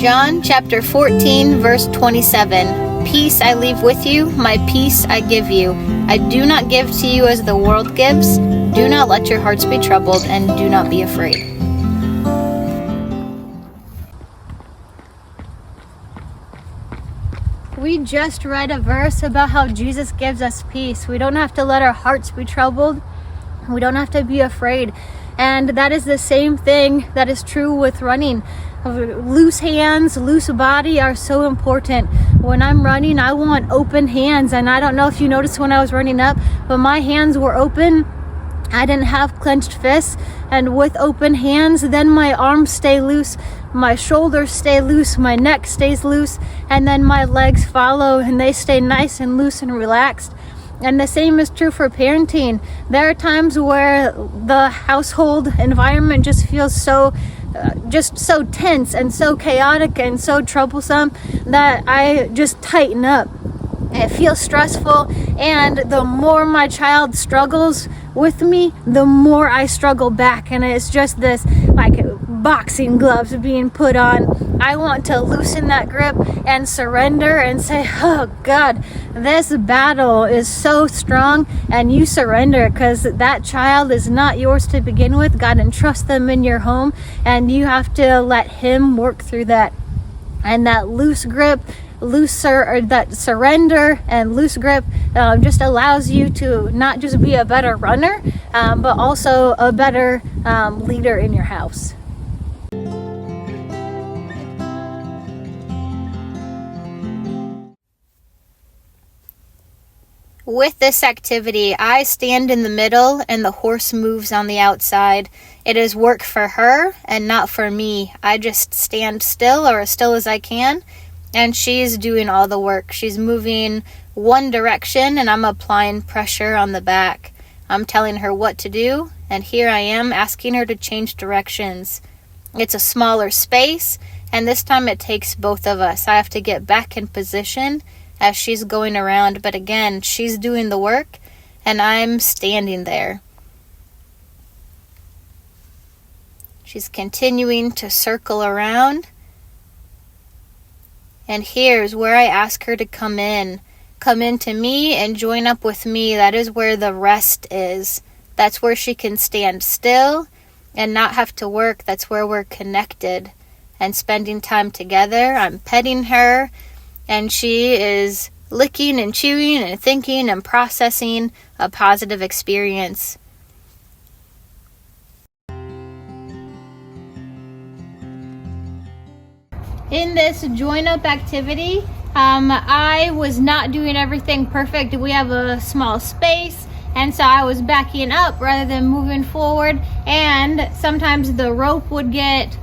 John chapter 14, verse 27. Peace I leave with you, my peace I give you. I do not give to you as the world gives. Do not let your hearts be troubled, and do not be afraid. We just read a verse about how Jesus gives us peace. We don't have to let our hearts be troubled. We don't have to be afraid. And that is the same thing that is true with running. Loose hands, loose body are so important. When I'm running, I want open hands. And I don't know if you noticed when I was running up, but my hands were open. I didn't have clenched fists. And with open hands, then my arms stay loose, my shoulders stay loose, my neck stays loose, and then my legs follow and they stay nice and loose and relaxed. And the same is true for parenting. There are times where the household environment just feels so tense and so chaotic and so troublesome that I just tighten up. It feels stressful, and the more my child struggles with me, the more I struggle back, and it's just this like boxing gloves being put on. I want to loosen that grip and surrender and say, oh God, this battle is so strong, and you surrender, because that child is not yours to begin with. God entrusts them in your home, and you have to let him work through that. And that loose grip, that surrender and loose grip just allows you to not just be a better runner, but also a better leader in your house. With this activity, I stand in the middle and the horse moves on the outside. It is work for her and not for me. I just stand still, or as still as I can, and she's doing all the work. She's moving one direction and I'm applying pressure on the back. I'm telling her what to do, and here I am asking her to change directions. It's a smaller space, and this time it takes both of us. I have to get back in position as she's going around, but again, she's doing the work and I'm standing there. She's continuing to circle around. And here's where I ask her to come in to me and join up with me. That is where the rest is. That's where she can stand still and not have to work. That's where we're connected and spending time together. I'm petting her, and she is licking and chewing and thinking and processing a positive experience. In this join-up activity, I was not doing everything perfect. We have a small space, and so I was backing up rather than moving forward, and sometimes the rope would get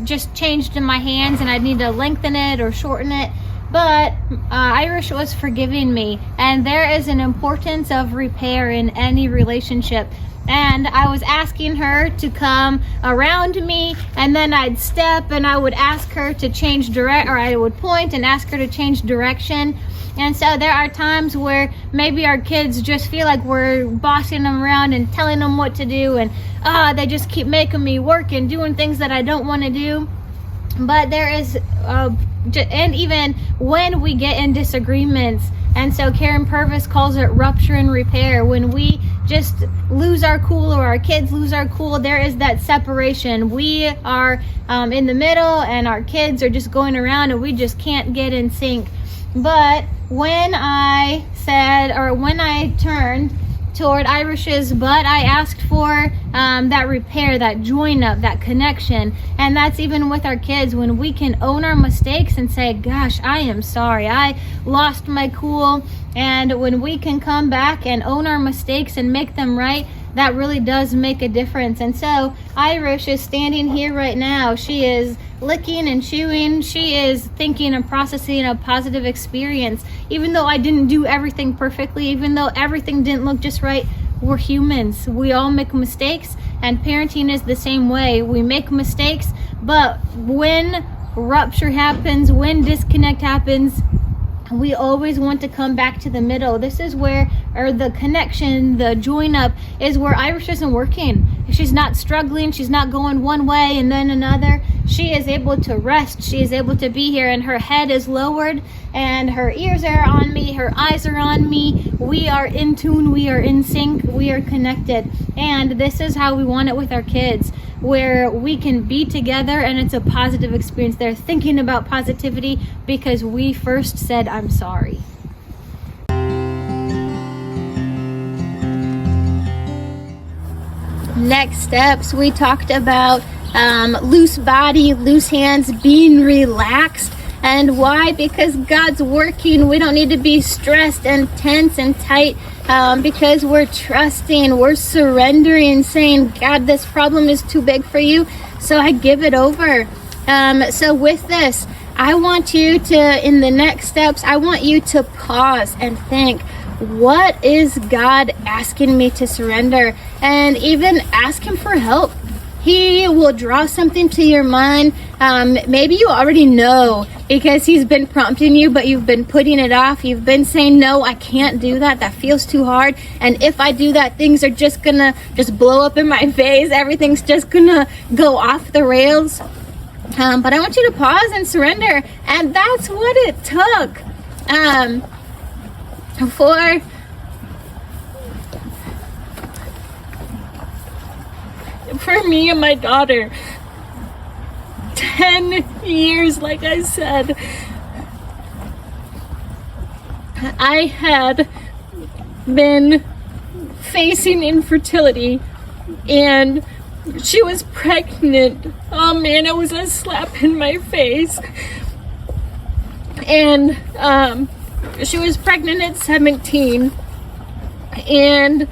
just changed in my hands and I'd need to lengthen it or shorten it. But Irish was forgiving me, and there is an importance of repair in any relationship. And I was asking her to come around me, and then I'd step and I would ask her to change or I would point and ask her to change direction. And so there are times where maybe our kids just feel like we're bossing them around and telling them what to do, and they just keep making me work and doing things that I don't want to do. But there is, and even when we get in disagreements, and so Karen Purvis calls it rupture and repair. When we just lose our cool, or our kids lose our cool, there is that separation. We are in the middle, and our kids are just going around, and we just can't get in sync. But when I turned toward Irish's butt, I asked for that repair, that join up, that connection. And that's even with our kids, when we can own our mistakes and say, gosh, I am sorry, I lost my cool. And when we can come back and own our mistakes and make them right, that really does make a difference. And so Irish is standing here right now. She is licking and chewing. She is thinking and processing a positive experience. Even though I didn't do everything perfectly, even though everything didn't look just right, we're humans. We all make mistakes, and parenting is the same way. We make mistakes, but when rupture happens, when disconnect happens, we always want to come back to the middle. This is where, or the connection, the join up is where Irish isn't working. She's not struggling. She's not going one way and then another. she is able to rest. She is able to be here, and her head is lowered and her ears are on me, her eyes are on me. We are in tune, we are in sync, we are connected. And this is how we want it with our kids, where we can be together and it's a positive experience. They're thinking about positivity because we first said, I'm sorry. Next steps, we talked about loose body, loose hands, being relaxed. And why? Because God's working. We don't need to be stressed and tense and tight, because we're trusting, we're surrendering, saying, God, this problem is too big for you, so I give it over. So with this, I want you to, in the next steps, I want you to pause and think, what is God asking me to surrender? And even ask him for help. He will draw something to your mind. Maybe you already know because he's been prompting you, but you've been putting it off. You've been saying, no, I can't do that. That feels too hard. And if I do that, things are just gonna blow up in my face. Everything's just gonna go off the rails. But I want you to pause and surrender. And that's what it took. For me and my daughter, 10 years, like I said, I had been facing infertility, and she was pregnant. Oh man, it was a slap in my face. And she was pregnant at 17, and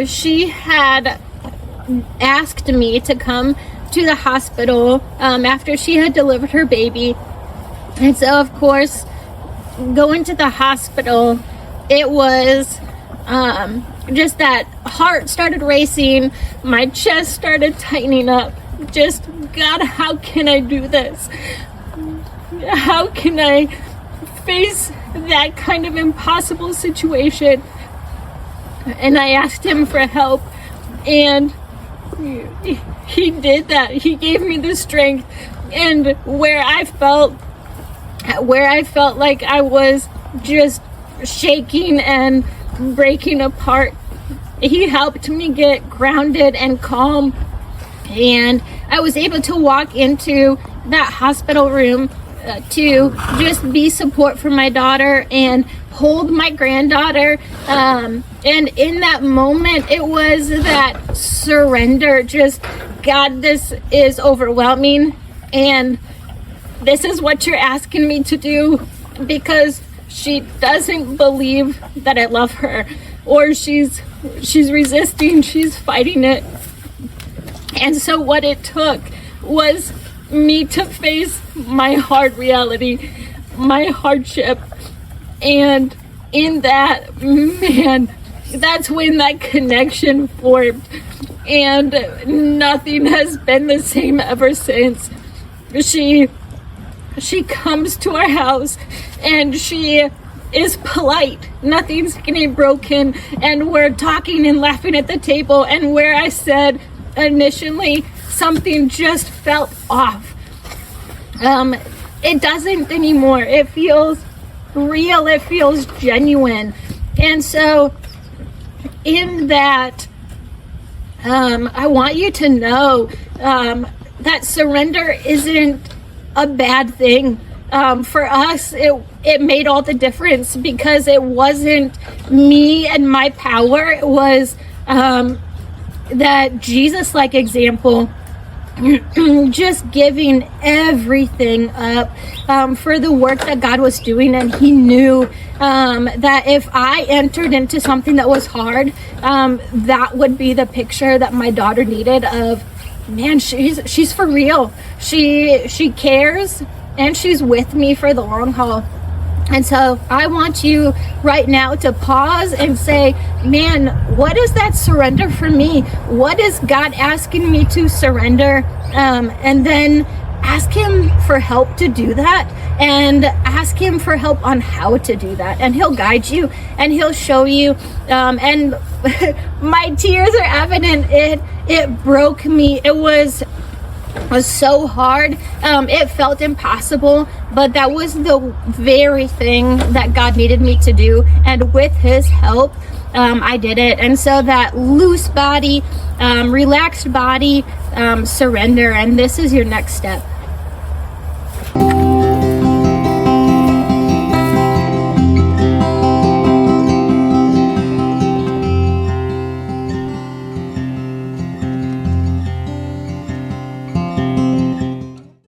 she had asked me to come to the hospital after she had delivered her baby. And so of course, going to the hospital, it was just that heart started racing, my chest started tightening up. Just, God, how can I do this? How can I face that kind of impossible situation? And I asked him for help, and he did that. He gave me the strength. And where I felt like I was just shaking and breaking apart, he helped me get grounded and calm. And I was able to walk into that hospital room to just be support for my daughter and hold my granddaughter. And in that moment, it was that surrender. Just, God, this is overwhelming, and this is what you're asking me to do, because she doesn't believe that I love her, or she's resisting, she's fighting it. And so what it took was me to face my hard reality, my hardship. And in that, man, that's when that connection formed. And nothing has been the same ever since. She comes to our house and she is polite. Nothing's getting broken. And we're talking and laughing at the table. And where I said initially something just felt off, it doesn't anymore. It feels real, it feels genuine. And so in that, I want you to know that surrender isn't a bad thing. For us, it made all the difference, because it wasn't me and my power. It was that Jesus-like example, just giving everything up for the work that God was doing. And he knew that if I entered into something that was hard, that would be the picture that my daughter needed of, man, she's for real. She cares, and she's with me for the long haul. And so I want you right now to pause and say, man, what is that surrender for me? What is God asking me to surrender? And then ask him for help to do that, and ask him for help on how to do that. And he'll guide you, and he'll show you. And my tears are evident. It broke me. It was was so hard. It felt impossible, but that was the very thing that God needed me to do, and with his help, I did it. And so that loose body, relaxed body, surrender, and this is your next step.